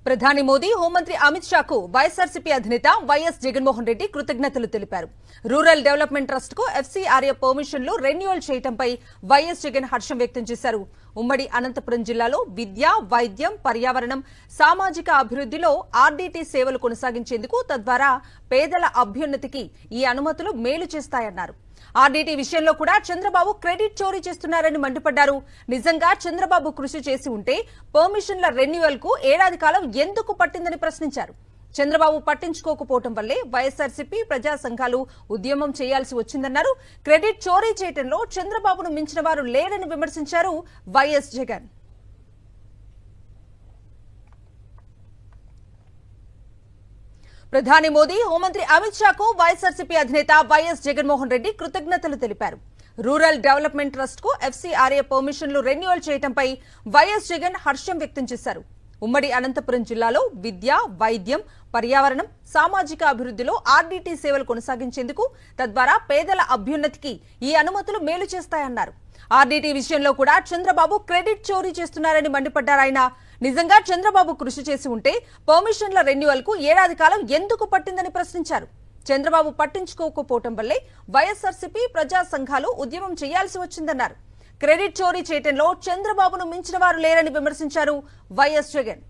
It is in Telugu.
ప్రధాని మోదీ హోంమంత్రి అమిత్ షాకు వైఎస్ఆర్సీపీ అధినేత వైఎస్ జగన్మోహన్ రెడ్డి కృతజ్ఞతలు తెలిపారు. రూరల్ డెవలప్మెంట్ ట్రస్ట్ కు ఎఫ్సీఆర్ఏ పర్మిషన్లు రెన్యువల్ చేయడంపై వైఎస్ జగన్ హర్షం వ్యక్తం చేశారు. ఉమ్మడి అనంతపురం జిల్లాలో విద్య, వైద్యం, పర్యావరణం, సామాజిక అభివృద్ధిలో ఆర్డీటీ సేవలు కొనసాగించేందుకు, తద్వారా పేదల అభ్యున్నతికి ఈ అనుమతులు మేలు చేస్తాయన్నారు. ఆర్డీటీ విషయంలో కూడా చంద్రబాబు క్రెడిట్ చోరీ చేస్తున్నారని మండిపడ్డారు. నిజంగా చంద్రబాబు కృషి చేసి ఉంటే పర్మిషన్ల రెన్యువల్ కు ఏడాది కాలం ఎందుకు పట్టిందని ప్రశ్నించారు. చంద్రబాబు పట్టించుకోకపోవడం వల్లే వైఎస్ఆర్సీపీ ప్రజా సంఘాలు ఉద్యమం చేయాల్సి వచ్చిందన్నారు. క్రెడిట్ చోరీ చేయడంలో చంద్రబాబును మించిన వారు లేరని విమర్శించారు వైఎస్ జగన్. ప్రధాని మోదీ హోంమంత్రి అమిత్ షాకు వైఎస్ఆర్సీపీ అధినేత వైఎస్ జగన్మోహన్ రెడ్డి కృతజ్ఞతలు తెలిపారు. రూరల్ డెవలప్మెంట్ ట్రస్ట్ కు ఎఫ్సీఆర్ఏ పర్మిషన్లు రెన్యువల్ చేయడంపై వైఎస్ జగన్ హర్షం వ్యక్తం చేశారు. ఉమ్మడి అనంతపురం జిల్లాలో విద్య, వైద్యం, పర్యావరణం, సామాజిక అభివృద్ధిలో ఆర్డీటీ సేవలు కొనసాగించేందుకు, తద్వారా పేదల అభ్యున్నతికి ఈ అనుమతులు మేలు చేస్తాయన్నారు. ఆర్డీటీ విషయంలో కూడా చంద్రబాబు క్రెడిట్ చోరీ చేస్తున్నారని మండిపడ్డారాయన. నిజంగా చంద్రబాబు కృషి చేసి ఉంటే పర్మిషన్ల రెన్యువల్ కు ఏడాది కాలం ఎందుకు పట్టిందని ప్రశ్నించారు. చంద్రబాబు పట్టించుకోకపోవడం వల్లే వైఎస్ఆర్సీపీ ప్రజా సంఘాలు ఉద్యమం చేయాల్సి వచ్చిందన్నారు. క్రెడిట్ చోరీ చేయడంలో చంద్రబాబును మించిన వారు లేరని విమర్శించారు వైఎస్ జగన్.